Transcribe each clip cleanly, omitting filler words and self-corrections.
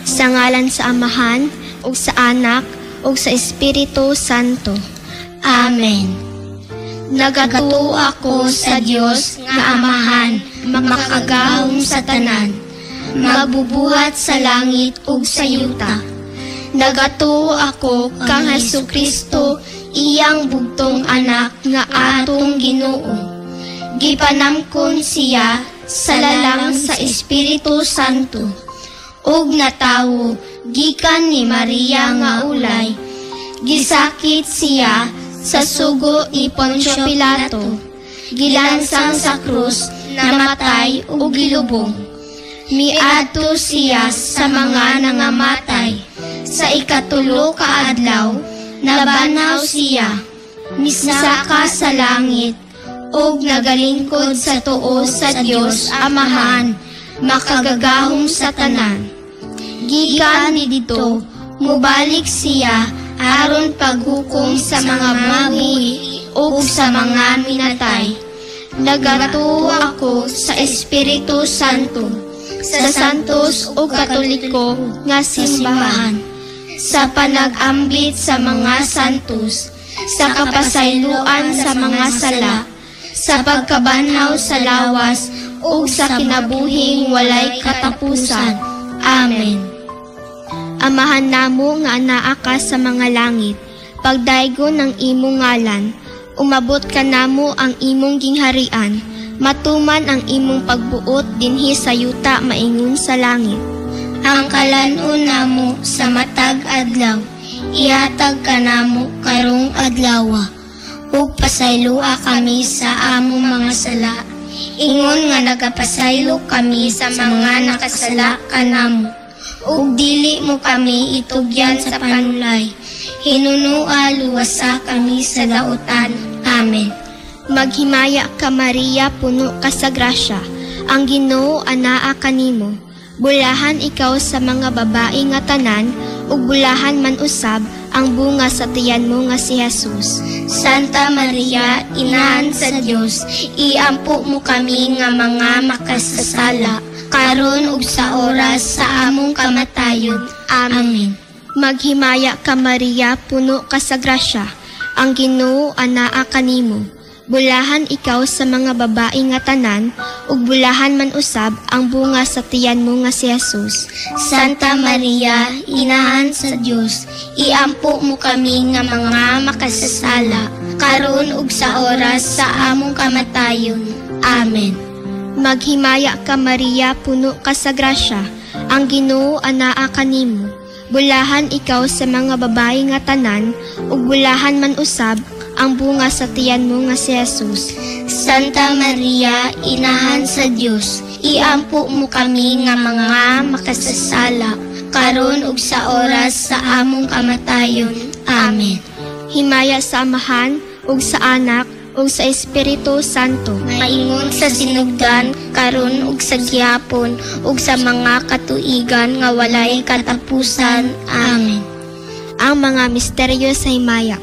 Sa ngalan sa Amahan, ug sa Anak, ug sa Espiritu Santo. Amen. Nagatuo ako sa Dios nga Amahan, makagahom sa tanan, magbubuhat sa langit ug sa yuta. Nagatuo ako kang Hesukristo, iyang bugtong anak nga atong Ginoo. Gipanamkon siya sa lalang sa Espiritu Santo, ug natawo gikan ni Maria nga ulay. Gisakit siya sa sugo ni Poncio Pilato, gilansang sa krus, namatay ug gilubong. Miadto siya sa mga nangamatay. Sa ikatulo ka adlaw, nabanaw siya, misaka sa langit, ug nagalingkod sa tuo sa Dios Amahan, makagagahom sa tanan. Gikan ni dito, mubalik siya aron paghukom sa mga mabuhi ug sa mga minatay. Nagatuo ako sa Espiritu Santo, sa santos ug katoliko nga simbahan, sa panag-ambit sa mga santos, sa kapasayloan sa mga sala, sa pagkabanhaw sa lawas, ug sa kinabuhing walay katapusan. Amen. Amahan namo nga anaa ka sa mga langit, pagdaygon ng imong ngalan, umabot ka namo ang imong gingharian, matuman ang imong pagbuot dinhi sa yuta maingon sa langit. Ang kalanon namo sa matag adlaw, ihatag ka namo karong adlawa, ug pasaylua kami sa among mga sala, ingon nga nagapasaylo kami sa mga nakasala kanamo, ug dili mo kami itugyan sa panulay, hinunua luwasa kami sa dautan. Amen. Maghimaya ka Maria, puno ka sa grasya, ang Ginoo anaa kanimo. Bulahan ikaw sa mga babae nga tanan, ug bulahan man usab ang bunga sa tiyan mo nga si Jesus. Santa Maria, Inahan sa Dios, iampo mo kami nga mga makasasala, karon ug sa oras sa among kamatayon. Amen. Maghimaya ka Maria, puno ka sa grasya, ang Ginoo anaa kanimo. Bulahan ikaw sa mga babae nga tanan, ug bulahan man usab ang bunga sa tiyan mo nga si Jesus. Santa Maria, Inahan sa Dios, iampo mo kami nga mga makasasala, karon ug sa oras sa among kamatayon. Amen. Maghimaya ka Maria, puno ka sa grasya, ang Ginoo anaa kanimo. Bulahan ikaw sa mga babae nga tanan, ug bulahan man usab ang bunga sa tiyan mo nga si Jesus. Santa Maria, Inahan sa Dios, iampo mo kami nga mga makasasala, karon ug sa oras sa among kamatayon. Amen. Himaya sa Amahan, ug sa Anak, ug sa Espiritu Santo. Maingon sa sinugdan, karon ug sa gihapon, ug sa mga katuigan nga walay katapusan. Amen. Ang mga misteryo sa himaya.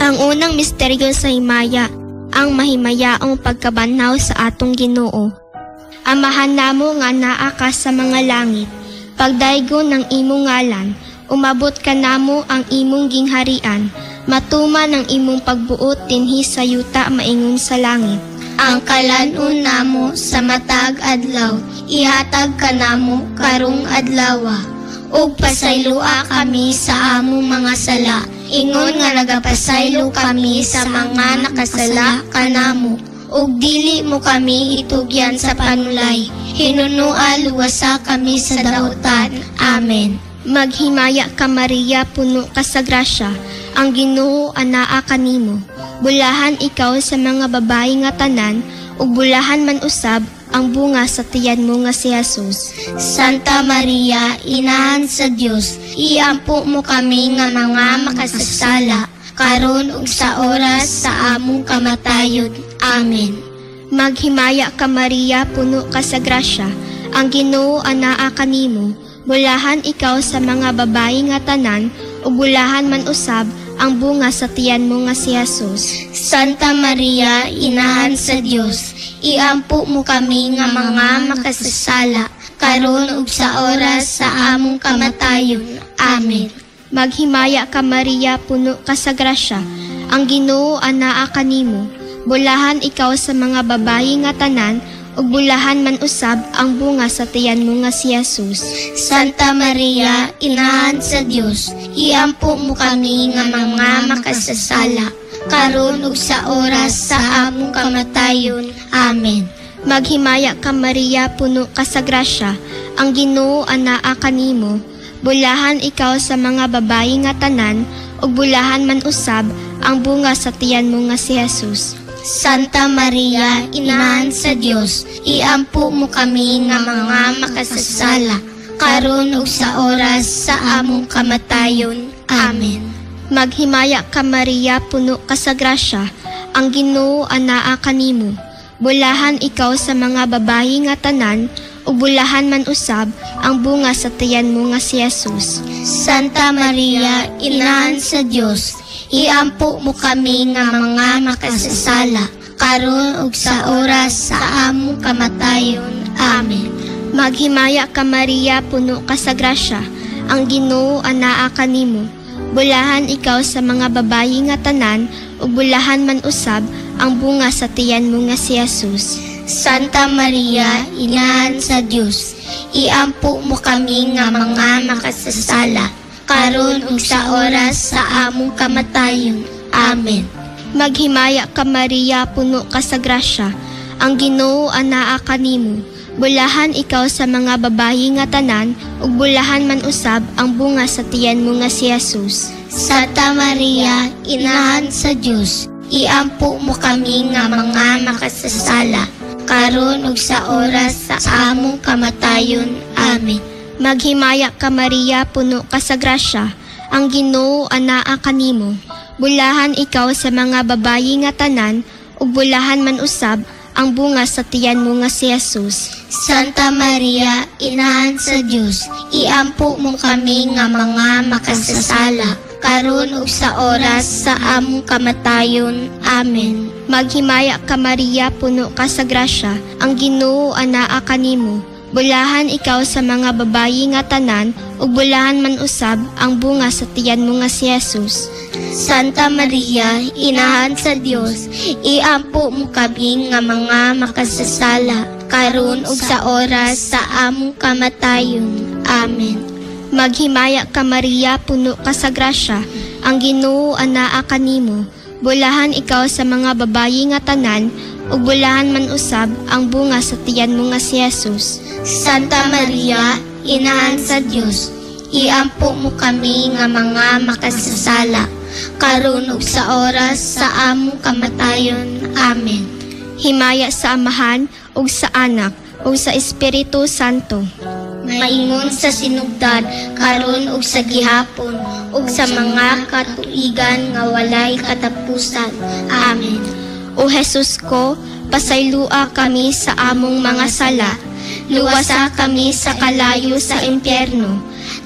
Ang unang misteryo sa himaya, ang mahimayaong pagkabanhaw sa atong Ginoo. Amahan namo nga anaa ka sa mga langit, pagdaygon ng imong ngalan, umabot ka namo ang imong gingharian, matuman ang imong pagbuot dinhi sa yuta maingon sa langit. Ang kalanon namo sa matag adlaw, ihatag ka namo karong adlawa, ug pasaylua kami sa among mga sala, ingon nga nagapasaylo kami sa mga nakasala kanamo, ug dili mo kami itugyan sa panulay, hinunua luwasa kami sa dautan. Amen. Maghimaya ka Maria, puno ka sa grasya, ang Ginoo anaa kanimo. Bulahan ikaw sa mga babae nga tanan, ug bulahan man usab ang bunga sa tiyan mo nga si Jesus. Santa Maria, Inahan sa Dios, iampo mo kami nga mga makasasala, karon ug sa oras sa among kamatayon. Amen. Maghimaya ka Maria, puno ka sa grasya, ang Ginoo anaa kanimo. Bulahan ikaw sa mga babae nga tanan, ug bulahan man usab ang bunga sa tiyan mo nga si Jesus. Santa Maria, Inahan sa Dios, iampo mo kami nga mga makasasala, karon ug sa oras sa among kamatayon. Amen. Maghimaya ka Maria, puno ka sa grasya, ang Ginoo anaa kanimo. Bulahan ikaw sa mga babayi nga tanan, ug bulahan man usab ang bunga sa tiyan mo nga si Jesus. Santa Maria, Inahan sa Dios, iampo mo kami nga mga makasasala, karon ug sa oras sa among kamatayon. Amen. Maghimaya ka Maria, puno ka sa grasya, ang Ginoo anaa kanimo. Bulahan ikaw sa mga babayi nga tanan, ug bulahan man usab ang bunga sa tiyan mo nga si Jesus. Santa Maria, Inahan sa Dios, iampo mo kami nga mga makasasala, karon ug sa oras sa among kamatayon. Amen. Maghimaya ka Maria, puno ka sa grasya, ang Ginoo anaa kanimo. Bulahan ikaw sa mga babayi nga tanan, ug bulahan man usab ang bunga sa tiyan mo nga si Jesus. Santa Maria, Inahan sa Dios, iampo mo kami nga mga makasasala, karon ug sa oras sa among kamatayon. Amen. Maghimaya ka Maria, puno ka sa grasya, ang Ginoo anaa kanimo. Bulahan ikaw sa mga babayi nga tanan, ug bulahan man usab ang bunga sa tiyan mo nga si Jesus. Santa Maria, Inahan sa Dios, iampo mo kami nga mga makasasala, karon ug sa oras sa among kamatayon. Amen. Maghimaya ka Maria, puno ka sa grasya, ang Ginoo anaa kanimo. Bulahan ikaw sa mga babayi nga tanan, ug bulahan man usab ang bunga sa tiyan mo nga si Jesus. Santa Maria, Inahan sa Dios, iampo mo kami nga mga makasasala, karon ug sa oras sa among kamatayon. Amen. Maghimaya ka Maria, puno ka sa grasya, ang Ginoo anaa kanimo. Bulahan ikaw sa mga babayi nga tanan, ug bulahan man usab ang bunga sa tiyan mo nga si Jesus. Santa Maria, Inahan sa Dios, iampo mo kami nga mga makasasala, karon ug sa oras sa among kamatayon. Amen. Maghimaya ka Maria, puno ka sa grasya, ang Ginoo anaa kanimo. Bulahan ikaw sa mga babayi nga tanan, ug bulahan man usab ang bunga sa tiyan mo nga si Jesus. Santa Maria, Inahan sa Dios, iampo mo kami nga mga makasasala, karon ug sa oras sa among kamatayon. Amen. Maghimaya ka Maria, puno ka sa grasya, ang Ginoo anaa kanimo. Bulahan ikaw sa mga babayi nga tanan, ug bulahan man usab ang bunga sa tiyan mo nga si Jesus. Santa Maria, Inahan sa Dios, iampo mo kami nga mga makasasala, karon ug sa oras sa among kamatayon. Amen. Himaya sa Amahan, ug sa Anak, ug sa Espiritu Santo. Maingon sa sinugdan, karon ug sa gihapon, ug sa mga katuigan nga walay katapusan. Amen. O Jesus ko, pasaylua kami sa among mga sala, luwasa kami sa kalayo sa impyerno,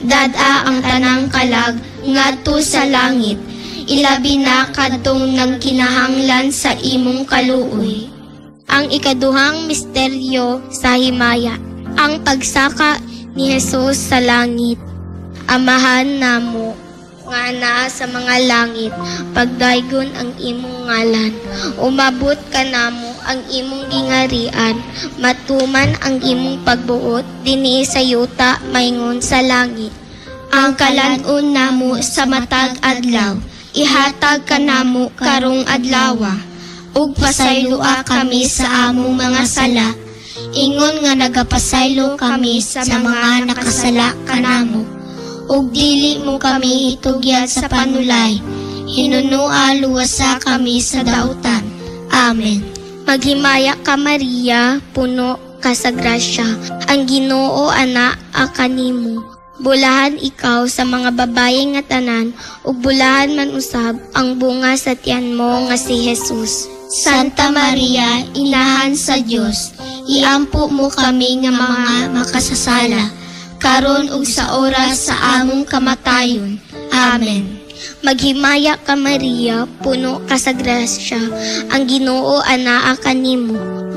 dad-a ang tanang kalag ngadto sa langit, ilabi na kadtong nagkinahanglan sa imong kaluoy. Ang ikaduhang misteryo sa himaya, ang pagsaka ni Jesus sa langit. Amahan namo nga naa sa mga langit, pagdaygon ang imong ngalan. Umabot ka namo ang imong gingarian, matuman ang imong pagbuot dinhi sa yuta maingon sa langit. Ang kalan-on namo sa matag adlaw, ihatag ka namo karong adlawa, ug pasaylua kami sa among mga sala, ingon nga nagapasaylo kami sa mga nakasala kanamo. Ug dili mo kami itugyat sa panulay, hinunua luwasa kami sa dautan. Amen. Maghimaya ka Maria, puno ka sa grasya, ang Ginoo ana kanimo. Bulahan ikaw sa mga babaye nga tanan, ug bulahan man usab ang bunga sa tiyan mo nga si Jesus. Santa Maria, Inahan sa Dios, iampo mo kami nga mga makasasala, karon ug sa oras sa among kamatayon. Amen. Maghimaya ka Maria, puno ka sa grasya, ang Ginoo anaa kanimo.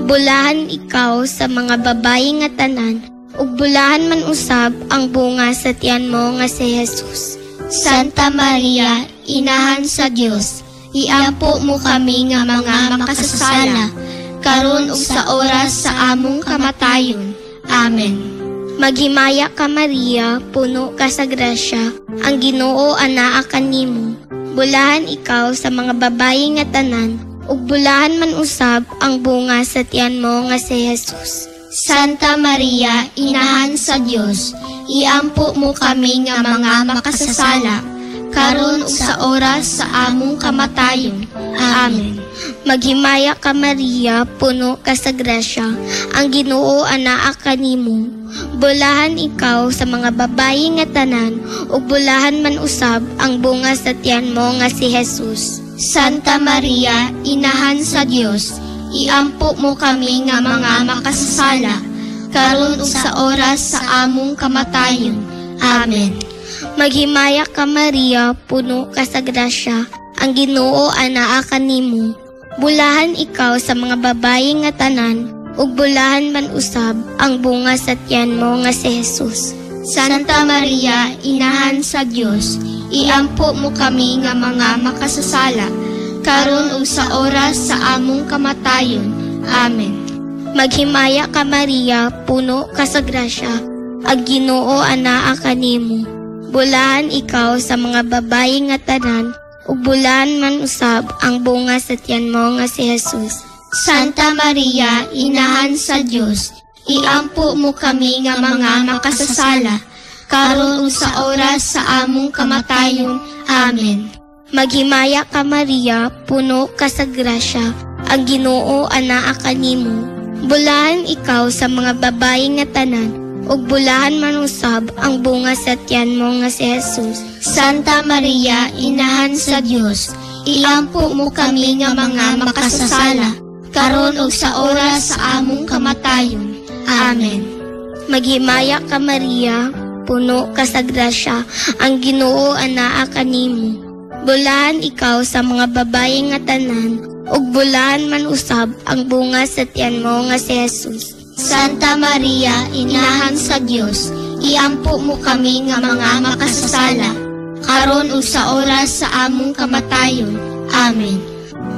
Bulahan ikaw sa mga babaye nga tanan, ug bulahan man usab ang bunga sa tiyan mo nga si Jesus. Santa Maria, Inahan sa Dios, iampo mo kami nga mga makasasala, karon ug sa oras sa among kamatayon. Amen. Maghimaya ka Maria, puno ka sa grasya, ang Ginoo anaa kanimo. Bulahan ikaw sa mga babayi nga tanan, ug bulahan man usab ang bunga sa tiyan mo nga si Jesus. Santa Maria, Inahan sa Dios, iampo mo kami nga mga makasasala, karon ug sa oras sa among kamatayon. Amen. Maghimaya ka Maria, puno ka sa grasya, ang Ginoo anaa kanimo. Bulahan ikaw sa mga babayi nga tanan, ug bulahan man usab ang bunga sa tiyan mo nga si Jesus. Santa Maria, Inahan sa Dios, iampo mo kami nga mga makasasala, karon ug sa oras sa among kamatayon. Amen. Maghimaya ka Maria, puno ka sa grasya, ang Ginoo anaa kanimo. Bulahan ikaw sa mga babayi nga tanan, ug bulahan man usab ang bunga sa tiyan mo nga si Jesus. Santa Maria, Inahan sa Dios, iampo mo kami nga mga makasasala, karon ug sa oras sa among kamatayon. Amen. Maghimaya ka Maria, puno ka sa grasya, ang Ginoo anaa kanimo. Bulahan ikaw sa mga babayi nga tanan, ug bulahan man usab ang bunga sa tiyan mo nga si Jesus. Santa Maria, Inahan sa Dios, iampo mo kami nga mga makasasala, karon ug sa oras sa among kamatayon. Amen. Maghimaya ka Maria, puno ka sa grasya, ang Ginoo anaa kanimo. Bulahan ikaw sa mga babayi nga tanan, ug bulahan man usab ang bunga sa tiyan mo nga si Jesus. Santa Maria, Inahan sa Dios, iampo mo kami nga mga makasasala, karon ug sa oras sa among kamatayon. Amen. Maghimaya ka Maria, puno ka sa grasya, ang Ginoo anaa kanimo. Bulahan ikaw sa mga babayi nga tanan, ug bulahan man usab ang bunga sa tiyan mo nga si Jesus. Santa Maria, Inahan sa Dios, iampo mo kami nga mga makasasala, karon ug sa oras sa among kamatayon. Amen.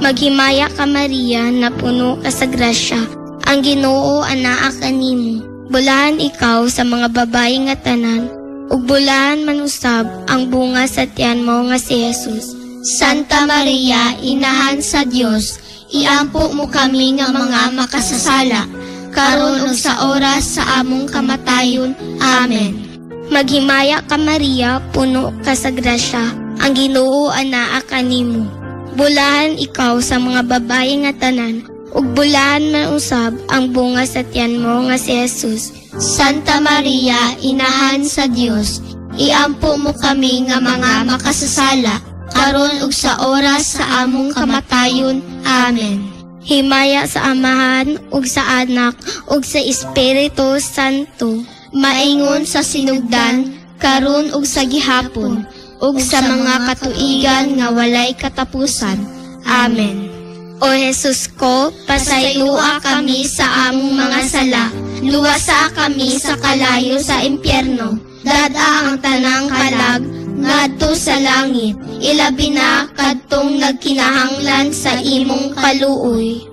Maghimaya ka Maria, na puno ka sa grasya, ang Ginoo anaa kanimo. Bulahan ikaw sa mga babayi nga tanan, ug bulahan man usab ang bunga sa tiyan mo nga si Jesus. Santa Maria, Inahan sa Dios, iampo mo kami nga mga makasasala, karon ug sa oras sa among kamatayon. Amen. Maghimaya ka Maria, puno ka sa grasya, ang Ginoo anaa kanimo. Bulahan ikaw sa mga babayi nga tanan, ug bulahan man usab ang bunga sa tiyan mo nga si Jesus. Santa Maria, Inahan sa Dios, iampo mo kami nga mga makasasala, karon ug sa oras sa among kamatayon. Amen. Himaya sa Amahan, ug sa Anak, ug sa Espiritu Santo, maingon sa sinugdan, karon ug sa gihapon, ug sa mga katuigan nga walay katapusan. Amen. O Jesus ko, pasaylua kami sa among mga sala, luwasa kami sa kalayo sa impyerno, dada ang tanang kalag, ngadto sa langit, ilabi na kadtong nagkinahanglan sa imong kaluoy.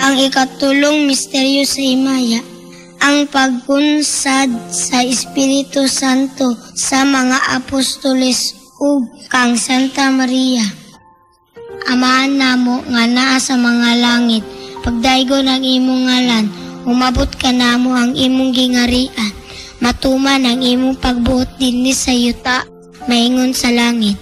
Ang ikatulong misteryo sa himaya, ang pagkunsad sa Espiritu Santo sa mga apostoles ug kang Santa Maria. Amahan namo nga naa sa mga langit, pagdaygon ang imong ngalan, umabot ka namo ang imong gingarian, matuman ang imong pagbuot dinhi sa yuta, maingon sa langit.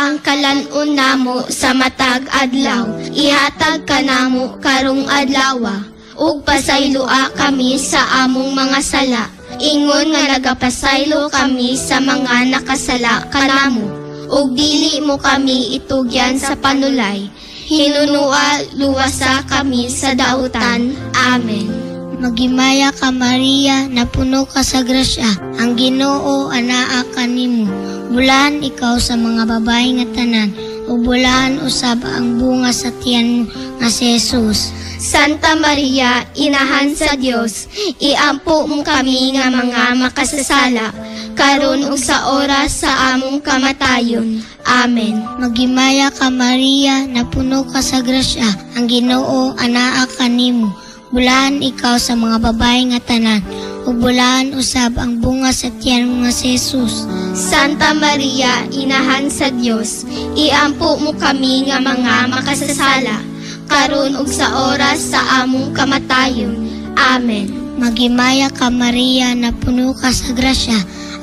Ang kalanon namo sa matag adlaw, ihatag ka namo karong adlawa, ug pasaylua kami sa among mga sala, ingon nga nagapasaylo kami sa mga nakasala kanamo, ug dili mo kami itugyan sa panulay, hinunua luwasa kami sa dautan. Amen. Maghimaya ka Maria, na puno ka sa grasya, ang Ginoo anaa kanimo. Bulahan ikaw sa mga babayi nga tanan, ug bulahan usab ang bunga sa tiyan mo nga si Jesus. Santa Maria, Inahan sa Dios, iampo mo kami nga mga makasasala, karon ug sa oras sa among kamatayon. Amen. Maghimaya ka Maria, napuno ka sa grasya, ang Ginoo anaa kanimo. Bulahan ikaw sa mga babae nga tanan, ug bulahan usab ang bunga sa tiyan mo nga si Jesus. Santa Maria, Inahan sa Dios, iampo mo kami nga mga makasasala, karon ug sa oras sa among kamatayon. Amen. Maghimaya ka Maria, napuno ka sa grasya,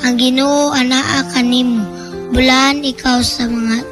ang Ginoo anaa kanimo. Bulahan ikaw sa mga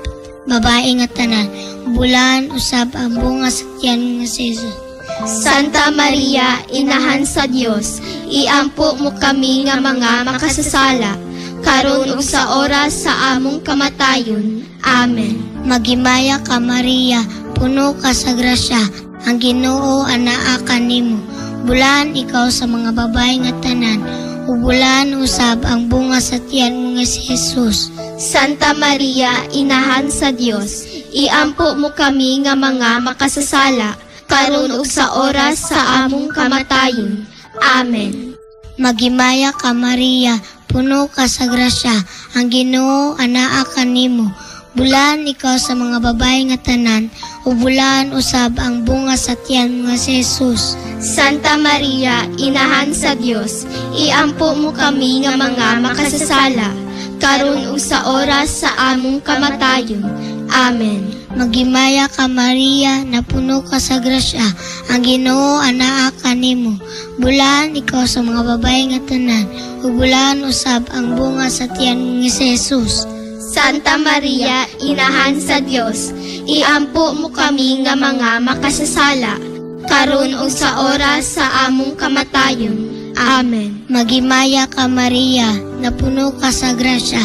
babae nga tanan, bulahan usab ang bunga sa tiyan mo nga si Jesus. Santa Maria, Inahan sa Dios, iampo mo kami nga mga makasasala, karon ug sa oras sa among kamatayon. Amen. Maghimaya ka Maria, puno ka sa grasya, ang Ginoo anaa kanimo. Bulahan ikaw sa mga babae nga tanan, ug bulahan usab ang bunga sa tiyan mo nga si Jesus. Santa Maria, Inahan sa Dios, iampo mo kami nga mga makasasala, karon ug sa oras sa among kamatayon. Amen. Maghimaya ka Maria, puno ka sa grasya, ang Ginoo anaa kanimo. Bulahan ikaw sa mga babae nga tanan, ug bulahan usab ang bunga sa tiyan mo nga si Jesus. Santa Maria, Inahan sa Dios, iampo mo kami nga mga makasasala, karon ug sa oras sa among kamatayon. Amen. Maghimaya ka Maria, napuno ka sa grasya, ang Ginoo anaa kanimo. Bulahan ikaw sa mga babae nga tanan, ug bulahan usab ang bunga sa tiyan mo nga si Jesus. Santa Maria, Inahan sa Dios, iampo mo kami nga mga makasasala, karon ug sa oras sa among kamatayon. Amen. Maghimaya ka Maria, napuno ka sa grasya,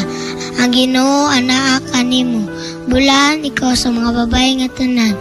ang Ginoo anaa kanimo. Bulahan ikaw sa mga babae nga tanan,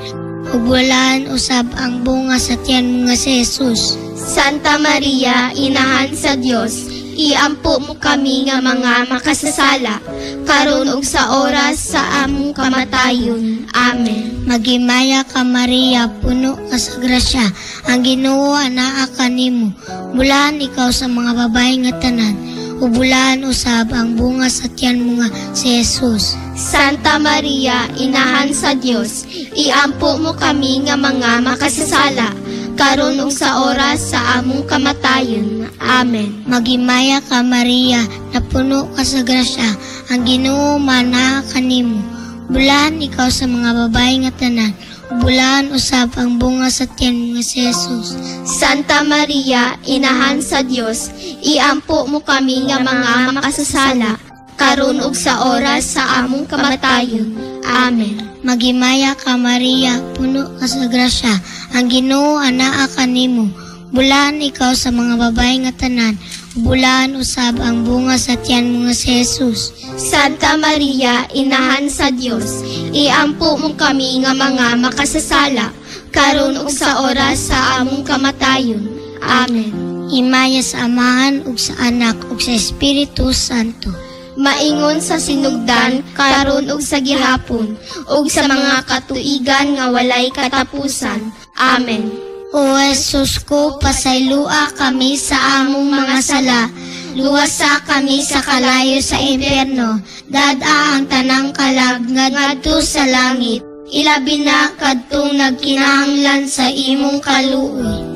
ug bulahan usab ang bunga sa tiyan mo nga si Jesus. Santa Maria, Inahan sa Dios, iampo mo kami nga mga makasasala, karon ug sa oras sa among kamatayon. Amen. Maghimaya ka Maria, puno ka sa grasya, ang Ginoo anaa kanimo. Bulahan ikaw sa mga babae nga tanan, ug bulahan usab ang bunga sa tiyan mo nga si Jesus. Santa Maria, Inahan sa Dios, iampo mo kami nga mga makasasala, karon ug sa oras sa among kamatayon. Amen. Maghimaya ka Maria, napuno ka sa grasya, ang Ginoo manaa kanimo. Bulahan ikaw sa mga babae nga tanan, bulahan usab ang bunga sa tiyan mo nga si Jesus. Santa Maria, Inahan sa Dios, iampo mo kami nga mga makasasala, karon ug sa oras sa among kamatayon. Amen. Maghimaya ka Maria, puno ka sa grasya, ang Ginoo anaa kanimo. Bulahan ikaw sa mga babae nga tanan, bulahan usab ang bunga sa tiyan mo nga si Jesus. Santa Maria, Inahan sa Dios, iampo mo kami nga mga makasasala, karon ug sa oras sa among kamatayon. Amen. Himaya sa Amahan ug sa Anak ug sa Espiritu Santo. Maingon sa sinugdan, karon ug sa gihapon, ug sa mga katuigan nga walay katapusan. Amen. O Jesus ko, pasaylua kami sa among mga sala, luwasa kami sa kalayo sa impyerno, dad-a ang tanang kalag ngadto sa langit, ilabi na kadtong nagkinahanglan sa imong kaluoy.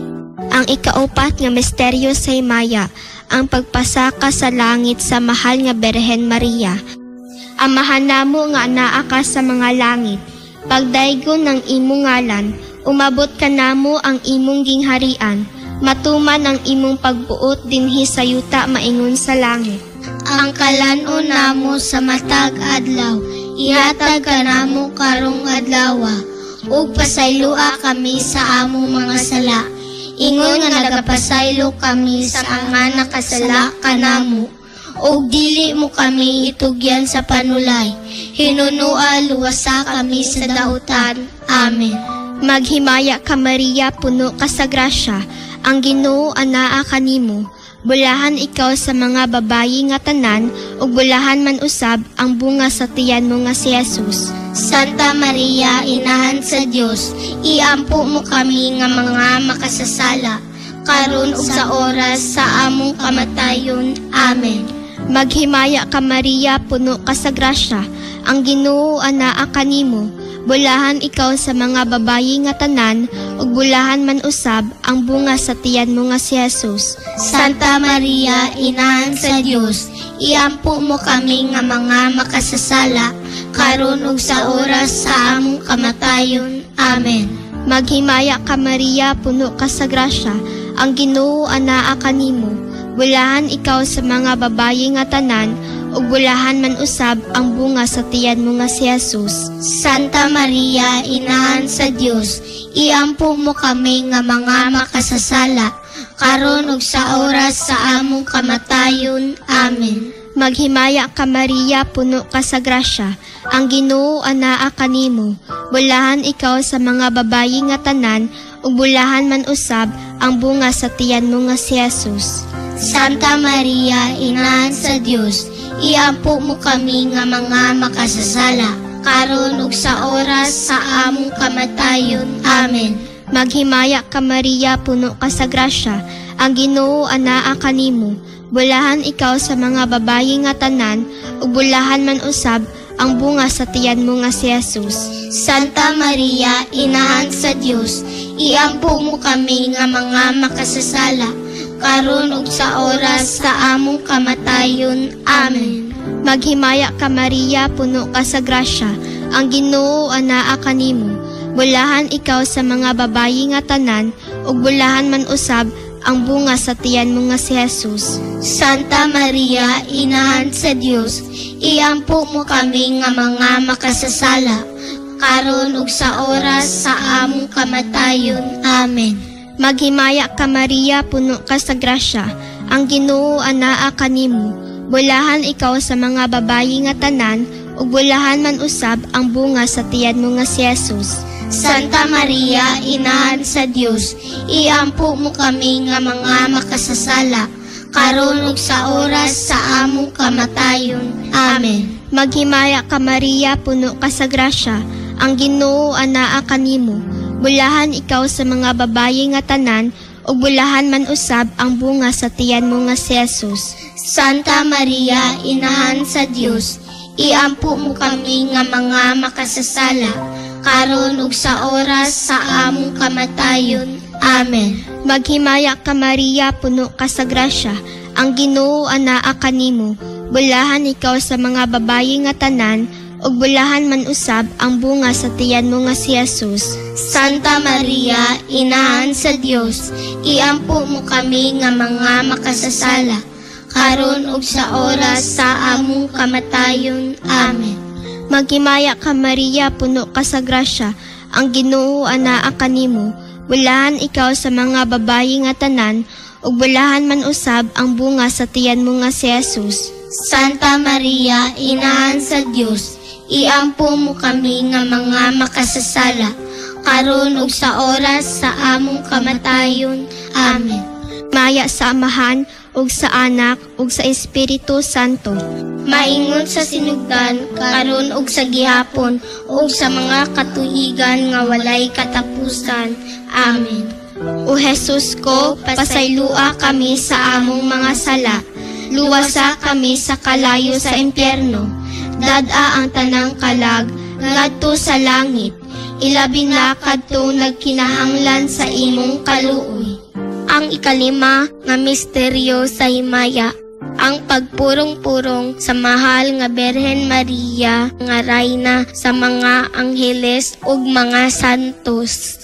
Ang ikaupat nga misteryo sa himaya, ang pagpasaka sa langit sa mahal nga Birhen Maria. Amahan namo nga anaa ka sa mga langit, pagdaygon ng imong ngalan, umabot ka namo ang imong gingharian, matuman ang imong pagbuot dinhi sa yuta maingon sa langit. Ang kalan-on namo sa matag adlaw, ihatag ka namo karong adlawa, ug pasaylua kami sa among mga sala. Ingon nga nagapasaylo kami sa mga nakasala kanamo, ug dili mo kami itugyan sa panulay. Hinunua luwasa kami sa dautan. Amen. Maghimaya ka Maria, puno ka sa grasya, ang Ginoo anaa kanimo. Bulahan ikaw sa mga babayi nga tanan, ug bulahan man usab ang bunga sa tiyan mo nga si Jesus. Santa Maria, Inahan sa Dios, iampo mo kami nga mga makasasala, karon ug sa oras sa among kamatayon. Amen. Maghimaya ka Maria, puno ka sa grasya, ang Ginoo anaa kanimo. Bulahan ikaw sa mga babayi nga tanan, ug bulahan man usab ang bunga sa tiyan mo nga si Jesus. Santa Maria, Inahan sa Dios, iampo mo kami nga mga makasasala, karon ug sa oras sa among kamatayon. Amen. Maghimaya ka Maria, puno ka sa grasya, ang Ginoo anaa kanimo. Bulahan ikaw sa mga babayi nga tanan, ug bulahan man usab ang bunga sa tiyan mo nga si Jesus. Santa Maria, Inahan sa Dios, iampo mo kami nga mga makasasala, karon ug sa oras sa among kamatayon. Amen. Maghimaya ka Maria, puno ka sa grasya, ang Ginoo anaa kanimo. Bulahan ikaw sa mga babayi nga tanan, ug bulahan man usab ang bunga sa tiyan mo nga si Jesus. Santa Maria, Inahan sa Dios, iampo mo kami nga mga makasasala, karon ug sa oras sa among kamatayon. Amen. Maghimaya ka Maria, puno ka sa grasya, ang Ginoo anaa kanimo. Bulahan ikaw sa mga babayi nga tanan, ug bulahan man usab ang bunga sa tiyan mo nga si Jesus. Santa Maria, Inahan sa Dios, iampo mo kami nga mga makasasala, karon ug sa oras sa among kamatayon. Amen. Maghimaya ka Maria, puno ka sa grasya, ang Ginoo anaa kanimo. Bulahan ikaw sa mga babayi nga tanan, ug bulahan man usab ang bunga sa tiyan mo nga si Jesus. Santa Maria, Inahan sa Dios, iampo mo kami nga mga makasasala, karon ug sa oras sa among kamatayon. Amen. Maghimaya ka Maria, puno ka sa grasya, ang Ginoo anaa kanimo. Bulahan ikaw sa mga babayi nga tanan, ug bulahan man usab ang bunga sa tiyan mo nga si Jesus. Santa Maria, Inahan sa Dios, iampo mo kami nga mga makasasala, karon ug sa oras sa among kamatayon. Amen. Maghimaya ka Maria, puno ka sa grasya, ang Ginoo anaa kanimo. Bulahan ikaw sa mga babayi nga tanan, ug bulahan man usab ang bunga sa tiyan mo nga si Jesus. Santa Maria, Inahan sa Dios, iampo mo kami nga mga makasasala, karon ug sa oras sa among kamatayon. Amen. Maghimaya ka Maria, puno ka sa grasya, ang Ginoo anaa kanimo. Bulahan ikaw sa mga babayi nga tanan, ug bulahan man usab ang bunga sa tiyan mo nga si Jesus. Santa Maria, Inahan sa Dios, iampo mo kami nga mga makasasala, karon ug sa oras sa among kamatayon. Amen. Maghimaya ka Maria, puno ka sa grasya, ang Ginoo anaa kanimo. Bulahan ikaw sa mga babayi nga tanan, ug bulahan man usab ang bunga sa tiyan mo nga si Jesus. Santa Maria, Inahan sa Dios, iampo mo kami nga mga makasasala, karon ug sa oras sa among kamatayon. Amen. Maya sa Amahan, ug sa Anak, ug sa Espiritu Santo. Maingon sa sinugdan, karon ug sa gihapon, ug sa mga katuigan nga walay katapusan. Amen. O Jesus ko, pasaylua kami sa among mga sala. Luwasa kami sa kalayo sa impyerno. Dad-a ang tanang kalag, ngadto sa langit. Ilabi na kadto nagkinahanglan sa imong kaluoy. Ang ikalima nga misteryo sa himaya, ang pagpurong-purong sa mahal nga Birhen Maria nga rayna sa mga angheles ug mga santos.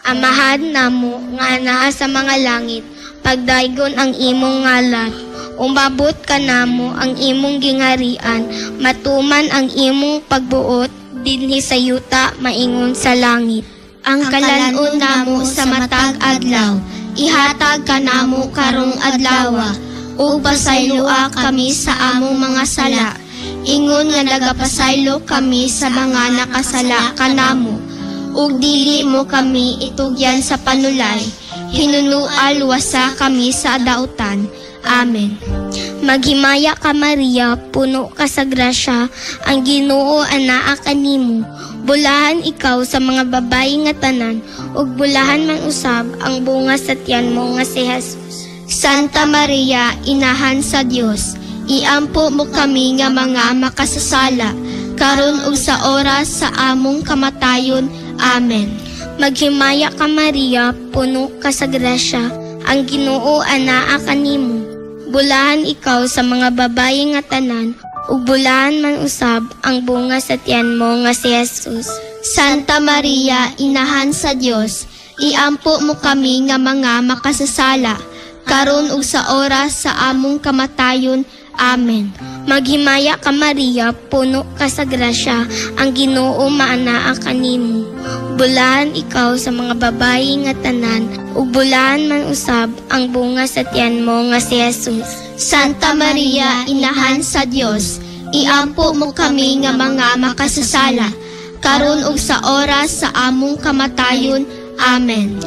Amahan namo nga anaa sa mga langit, pagdaygon ang imong ngalan. Umabot ka namo ang imong gingarian, matuman ang imong pagbuot dinhi sa yuta maingon sa langit. Ang kalanon namo sa matag adlaw, ihatag ka namo karong adlawa, ug pasaylua kami sa among mga sala. Ingon nga nagapasaylo kami sa mga nakasala kanamo, ug dili mo kami itugyan sa panulay. Hinunual wasa kami sa dautan. Amen. Maghimaya ka Maria, puno ka sa grasya, ang Ginoo anaa kanimo. Bulahan ikaw sa mga babayi nga tanan, ug bulahan man usab ang bunga sa tiyan mo nga si Jesus. Santa Maria, inahan sa Dios, iampo mo kami nga mga makasasala, karon ug sa oras sa among kamatayon. Amen. Maghimaya ka Maria, puno ka sa grasya, ang Ginoo anaa kanimo. Bulahan ikaw sa mga babayi nga tanan, ug bulahan man usab ang bunga sa tiyan mo nga si Jesus. Santa Maria, inahan sa Dios, iampo mo kami nga mga makasasala, karon ug sa oras sa among kamatayon. Amen. Maghimaya ka Maria, puno ka sa grasya, ang Ginoo maanaa kanimo. Bulahan ikaw sa mga babayi nga tanan, ug bulahan man usab ang bunga sa tiyan mo nga si Jesus. Santa Maria, inahan sa Dios, iampo mo kami nga mga makasasala, karon ug sa oras sa among kamatayon. Amen.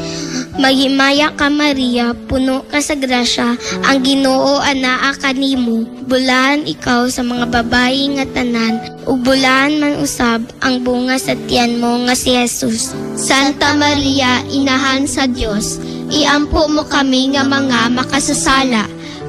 Maghimaya ka Maria, puno ka sa grasya, ang Ginoo anaa kanimo. Bulahan ikaw sa mga babayi nga tanan, ug bulahan man usab ang bunga sa tiyan mo nga si Jesus. Santa Maria, inahan sa Dios, iampo mo kami nga mga makasasala,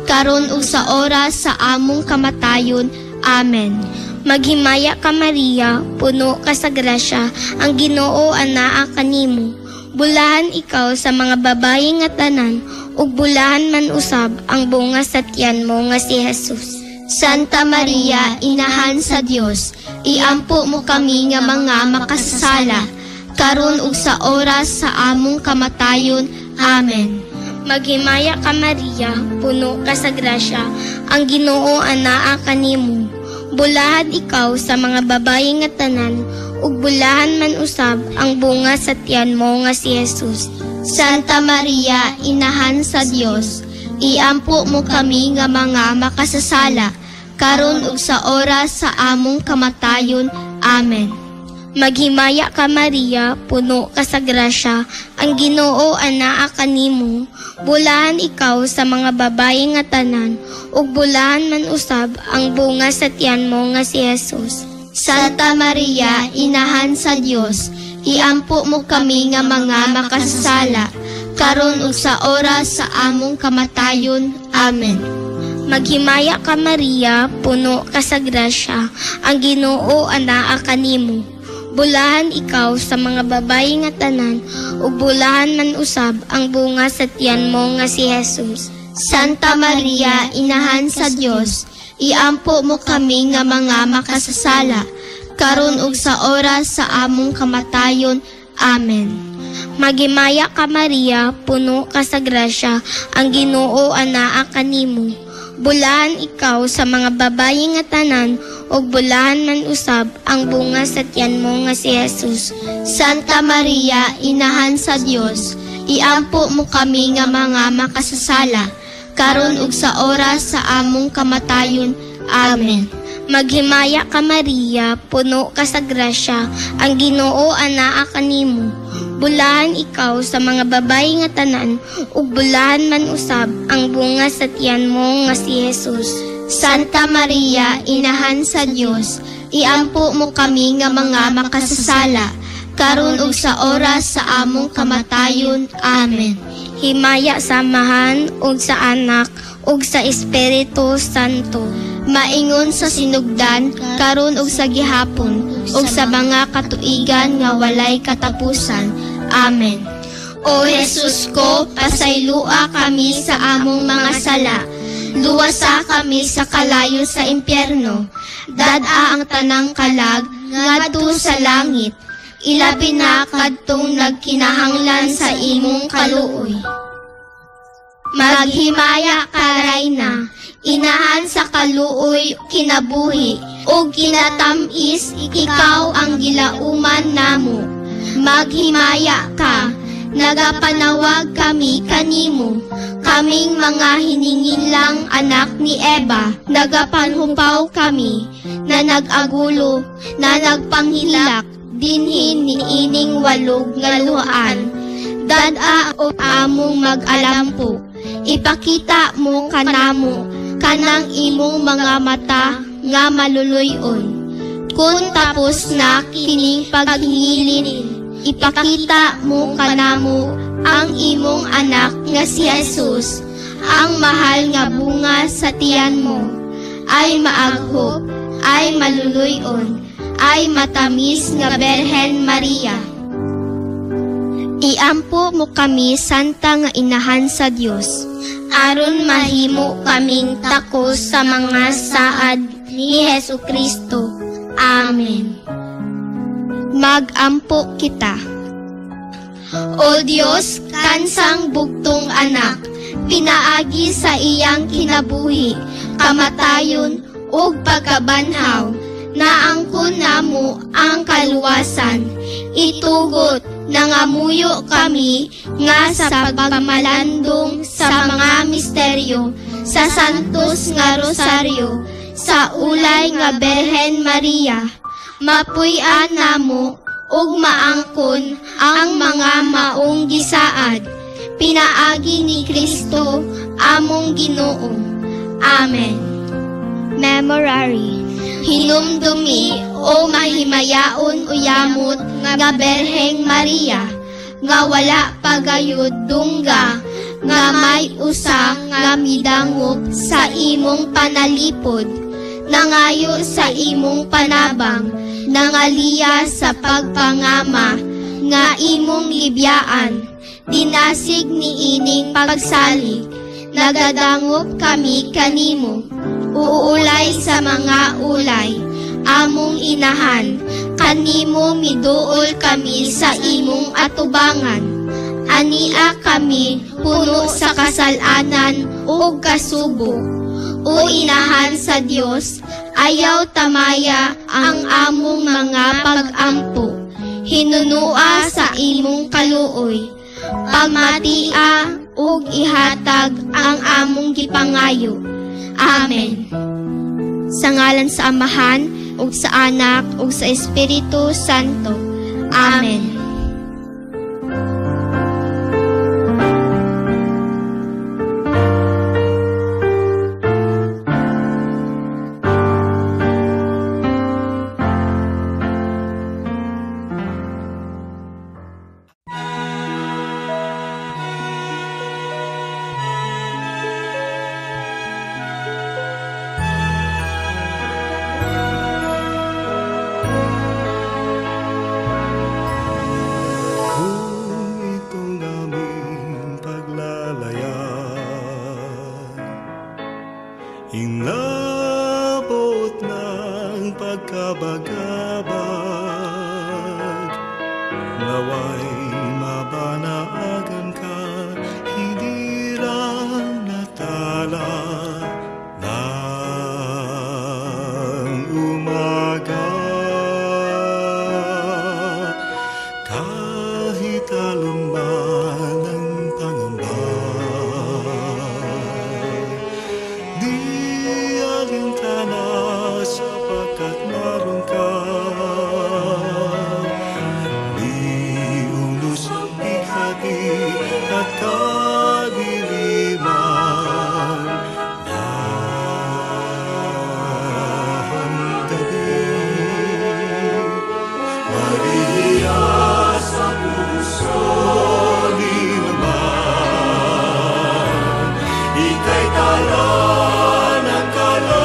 karon ug sa oras sa among kamatayon. Amen. Maghimaya ka Maria, puno ka sa grasya, ang Ginoo anaa kanimo. Bulahan ikaw sa mga babayi nga tanan, ug bulahan man usab ang bunga sa tiyan mo nga si Jesus. Santa Maria, inahan sa Dios, iampo mo kami nga mga makasasala, karon ug sa oras sa among kamatayon. Amen. Maghimaya ka Maria, puno ka sa grasya, ang Ginoo anaa kanimo. Bulahan ikaw sa mga babayi nga tanan, ug bulahan man usab ang bunga sa tiyan mo nga si Jesus. Santa Maria, inahan sa Dios, iampo mo kami nga mga makasasala, karon ug sa oras sa among kamatayon. Amen. Maghimaya ka Maria, puno ka sa grasya, ang Ginoo anaa kanimo. Bulahan ikaw sa mga babayi nga tanan, ug bulahan man usab ang bunga sa tiyan mo nga si Jesus. Santa Maria, inahan sa Dios, iampo mo kami nga mga makasasala, karon ug sa oras sa among kamatayon. Amen. Maghimaya ka Maria, puno ka sa grasya, ang Ginoo anaa kanimo. Bulahan ikaw sa mga babayi nga tanan, ug bulahan man usab ang bunga sa tiyan mo nga si Jesus. Santa Maria, inahan sa Dios, iampo mo kami nga mga makasasala, karon ug sa oras sa among kamatayon. Amen. Maghimaya ka Maria, puno ka sa grasya, ang Ginoo anaa kanimo. Bulahan ikaw sa mga babayi nga tanan, ug bulahan man usab ang bunga sa tiyan mo nga si Jesus. Santa Maria, inahan sa Dios, iampo mo kami nga mga makasasala, karon ug sa oras sa among kamatayon. Amen. Maghimaya ka Maria, puno ka sa grasya, ang Ginoo anaa kanimo. Bulahan ikaw sa mga babayi nga tanan, ug bulahan man usab ang bunga sa tiyan mo nga si Jesus. Santa Maria, inahan sa Dios, iampo mo kami nga mga makasasala, karon ug sa oras sa among kamatayon. Amen. Himaya sa Amahan ug sa Anak ug sa Espiritu Santo, maingon sa sinugdan, karon ug sa gihapon, ug sa mga katuigan nga walay katapusan. Amen. O Jesus ko, pasaylua kami sa among mga sala, luwasa kami sa kalayo sa impyerno, dad-a ang tanang kalag ngadto sa langit, ilabi na kadtong nagkinahanglan sa imong kaluoy. Maghimaya ka Rayna, inahan sa kaluoy kinabuhi, ug kinatamis ikaw ang gilauman namo. Maghimaya ka, nagapanawag kami kanimo, kaming mga hiningin lang anak ni Eva, nagapanhupaw kami, na nag-agulo, na nagpanghilak, dinhin ni ining walog nga luhaan. Dad-a o among mag-alampo, ipakita mo kanamo, kanang imong mga mata nga maluluyon. Kung tapos na kining paghingilin, ipakita mo kanamo ang imong anak nga si Jesus, ang mahal nga bunga sa tiyan mo, ay maaghop, ay maluluyon, ay matamis nga Berhen Maria. Iampo mo kami, Santa nga Inahan sa Dios, aron mahimo kaming takos sa mga saad ni Hesukristo. Amen. Magampo kita. O Dios, kansang bugtong anak, pinaagi sa iyang kinabuhi, kamatayon ug pagkabanhaw, naangkon namo ang kaluwasan, itugot nangamuyo kami nga sa pagpamalandong sa mga misteryo, sa santos nga rosaryo, sa ulay nga Berhen Maria, mapuy-an namo ug maangkon ang mga maong gisaad, pinaagi ni Kristo among Ginoo. Amen. Memorare. Hinumdumi o mahimayaon uyamot nga Berheng Maria, nga wala pagayod dungga, nga may usa nga midangop sa imong panalipod, nangayo sa imong panabang, nangaliya sa pagpangama, nga imong libyaan, dinasig ni ining pagsalig, nagadangop kami kanimo, uulay sa mga ulay, among inahan, kanimo miduol kami sa imong atubangan, ania kami puno sa kasalanan ug kasubok, o inahan sa Dios, ayaw tamaya ang among mga pag-ampo, hinunua sa imong kaluoy, pamatia ug ihatag ang among gipangayo. Amen. Sa ngalan sa Amahan, ug sa Anak, ug sa Espiritu Santo. Amen. Inabot ng pagkabagabag, naway mabanaagan ka, hindi lang natala ng umaga. Kahit alumban ang pangamba, sapagkat naroon ka, liunos ang bigati at kadiliman ng gabi. Maria sa puso ni naman, ika'y tala ng kalangitan.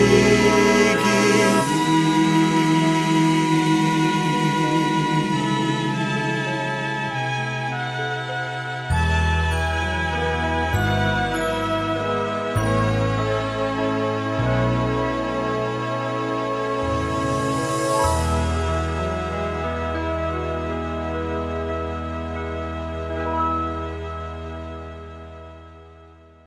paligid.